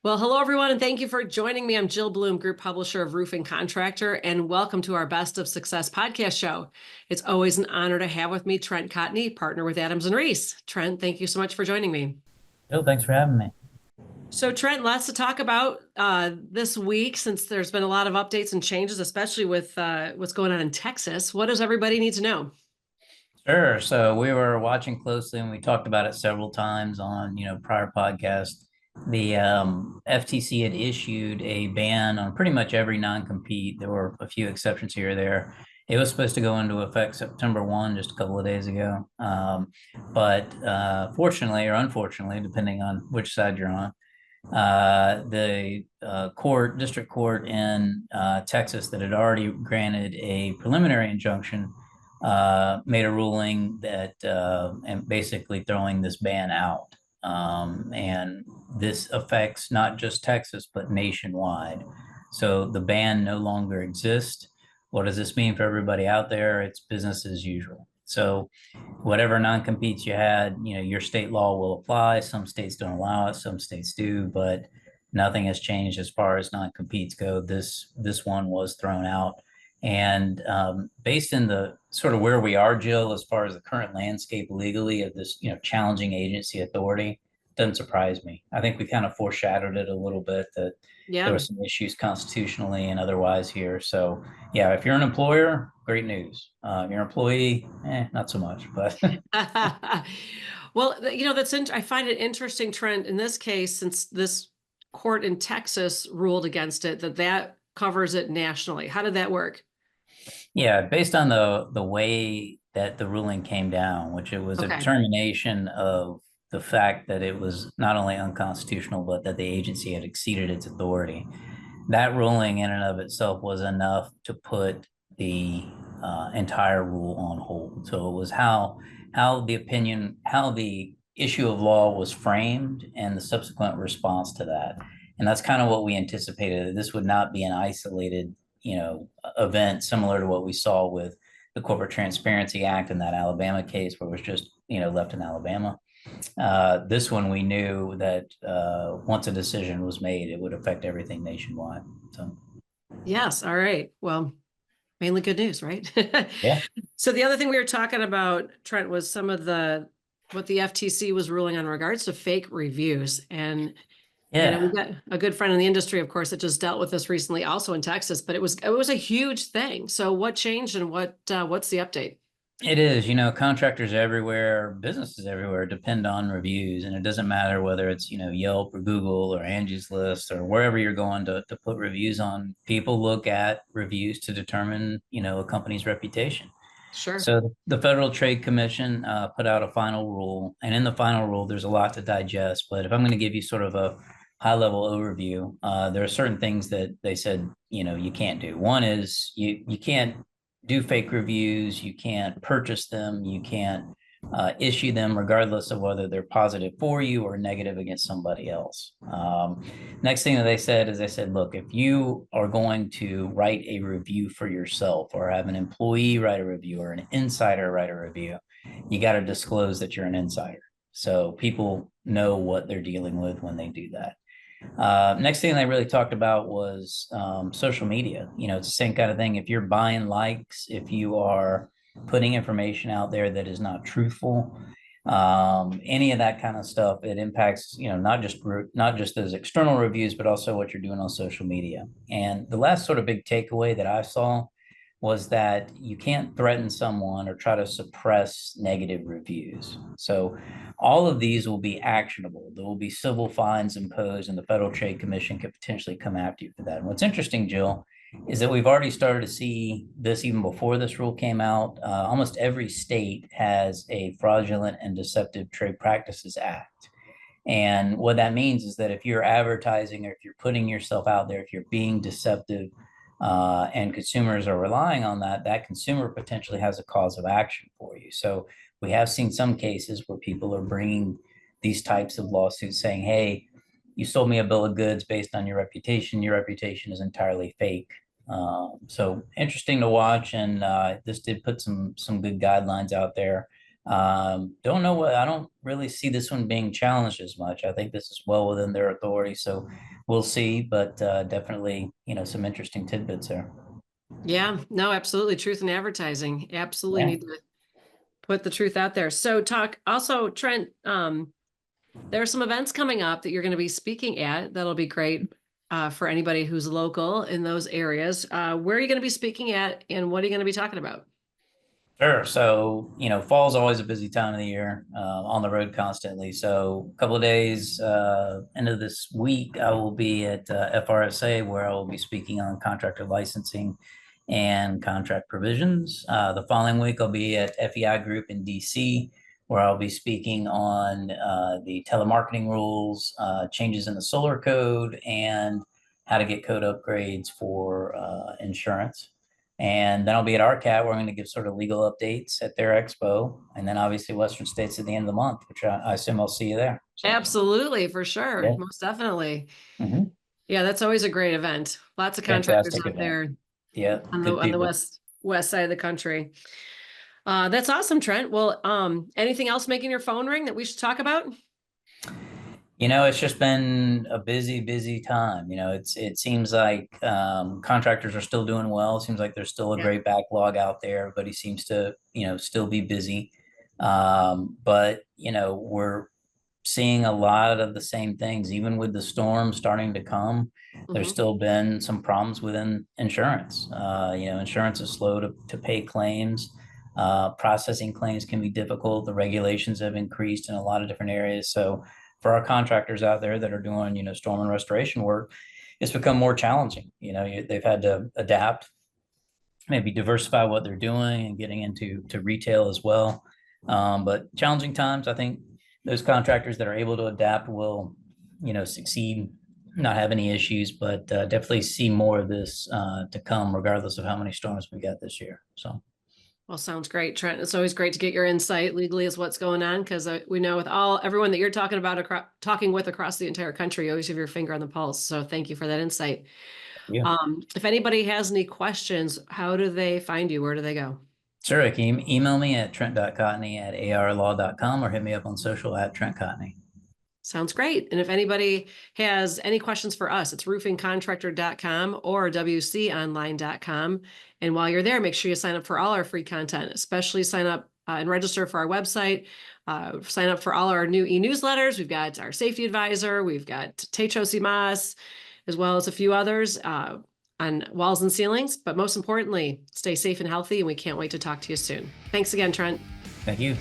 Well, hello, everyone, and thank you for joining me. I'm Jill Bloom, Group Publisher of Roofing Contractor, and welcome to our Best of Success podcast show. It's always an honor to have with me Trent Cotney, partner with Adams and Reese. Trent, thank you so much for joining me. Bill, thanks for having me. So, Trent, lots to talk about this week since there's been a lot of updates and changes, especially with what's going on in Texas. What does everybody need to know? Sure. So we were watching closely, and we talked about it several times on prior podcasts. The FTC had issued a ban on pretty much every non-compete. There were a few exceptions here or there. It was supposed to go into effect September 1, just a couple of days ago. But fortunately or unfortunately, depending on which side you're on, the district court in Texas that had already granted a preliminary injunction made a ruling that and basically throwing this ban out. And this affects not just Texas, but nationwide. So the ban no longer exists. What does this mean for everybody out there? It's business as usual. So whatever non-competes you had, your state law will apply. Some states don't allow it, some states do, but nothing has changed as far as non-competes go. This one was thrown out. And based in the sort of where we are, Jill, as far as the current landscape legally of this, challenging agency authority, doesn't surprise me. I think we kind of foreshadowed it a little bit that there were Yeah. some issues constitutionally and otherwise here. So yeah, if you're an employer, great news. If you're an employee, not so much, but Well, I find it interesting, Trent, in this case, since this court in Texas ruled against it, that covers it nationally. How did that work? yeah, based on the way that the ruling came down, which it was a Okay. determination of the fact that it was not only unconstitutional, but that the agency had exceeded its authority. That ruling in and of itself was enough to put the entire rule on hold. So it was how the issue of law was framed and the subsequent response to that. And that's kind of what we anticipated. This would not be an isolated, event similar to what we saw with the Corporate Transparency Act in that Alabama case where it was just, left in Alabama. This one, we knew that once a decision was made, it would affect everything nationwide. So, Yes. All right. Well, mainly good news, right? yeah, So the other thing we were talking about, Trent, was some of what the FTC was ruling on regards to fake reviews. And yeah. we've got a good friend in the industry, of course, that just dealt with this recently, also in Texas. But it was a huge thing. So what changed, and what's the update? It is, contractors everywhere, businesses everywhere depend on reviews, and it doesn't matter whether it's, Yelp or Google or Angie's List or wherever you're going to put reviews on. People look at reviews to determine, a company's reputation. Sure. So the Federal Trade Commission put out a final rule, and in the final rule, there's a lot to digest. But if I'm going to give you sort of a high-level overview, there are certain things that they said, you can't do. One is you can't do fake reviews, you can't purchase them, you can't issue them regardless of whether they're positive for you or negative against somebody else. Next thing that they said, look, if you are going to write a review for yourself or have an employee write a review or an insider write a review, you got to disclose that you're an insider. So people know what they're dealing with when they do that. Next thing they really talked about was social media. It's the same kind of thing. If you're buying likes, if you are putting information out there that is not truthful, any of that kind of stuff, it impacts, not just those external reviews, but also what you're doing on social media. And the last sort of big takeaway that I saw was that you can't threaten someone or try to suppress negative reviews. So all of these will be actionable. There will be civil fines imposed, and the Federal Trade Commission could potentially come after you for that. And what's interesting, Jill, is that we've already started to see this even before this rule came out. Almost every state has a Fraudulent and Deceptive Trade Practices Act. And what that means is that if you're advertising or if you're putting yourself out there, if you're being deceptive, and consumers are relying on that, that consumer potentially has a cause of action for you. So we have seen some cases where people are bringing these types of lawsuits saying, hey, you sold me a bill of goods based on your reputation. Your reputation is entirely fake. So interesting to watch. And this did put some good guidelines out there. Don't know I don't really see this one being challenged as much. I think this is well within their authority, so we'll see, but definitely, some interesting tidbits there. Yeah, no, absolutely. Truth in advertising. Absolutely Yeah. need to put the truth out there. So talk also, Trent, there are some events coming up that you're going to be speaking at. That'll be great for anybody who's local in those areas. Where are you going to be speaking at and what are you going to be talking about? Sure. So, fall's always a busy time of the year, on the road constantly. So, a couple of days, end of this week, I will be at FRSA, where I will be speaking on contractor licensing and contract provisions. The following week, I'll be at FEI Group in DC, where I'll be speaking on the telemarketing rules, changes in the solar code, and how to get code upgrades for insurance. And then I'll be at RCAT, where I'm going to give sort of legal updates at their expo. And then obviously Western States at the end of the month, which I assume I'll see you there. So, Absolutely, for sure. yeah. Most definitely. Mhm. Yeah, that's always a great event. Lots of contractors Fantastic out event. there Yeah. on Good the people. west side of the country. That's awesome, Trent. Well, anything else making your phone ring that we should talk about? It's just been a busy, busy time. It seems like contractors are still doing well. It seems like there's still a Yeah. great backlog out there. Everybody seems to, still be busy. But, we're seeing a lot of the same things, even with the storm starting to come. There's Mhm. still been some problems within insurance. Insurance is slow to pay claims. Processing claims can be difficult. The regulations have increased in a lot of different areas. So for our contractors out there that are doing, storm and restoration work, it's become more challenging. They've had to adapt, maybe diversify what they're doing and getting into retail as well. But challenging times, I think those contractors that are able to adapt will, succeed, not have any issues, but definitely see more of this to come, regardless of how many storms we got this year. So. Well, sounds great, Trent. It's always great to get your insight legally as what's going on because we know with everyone that you're talking about talking with across the entire country, you always have your finger on the pulse. So thank you for that insight. Yeah. If anybody has any questions, how do they find you? Where do they go? Sure. You can email me at trent.cotney@arlaw.com or hit me up on social at Trent Cotney. Sounds great. And if anybody has any questions for us, it's roofingcontractor.com or wconline.com. And while you're there, make sure you sign up for all our free content, especially sign up and register for our website. Sign up for all our new e-newsletters. We've got our safety advisor. We've got Techo Simas, as well as a few others on walls and ceilings. But most importantly, stay safe and healthy. And we can't wait to talk to you soon. Thanks again, Trent. Thank you.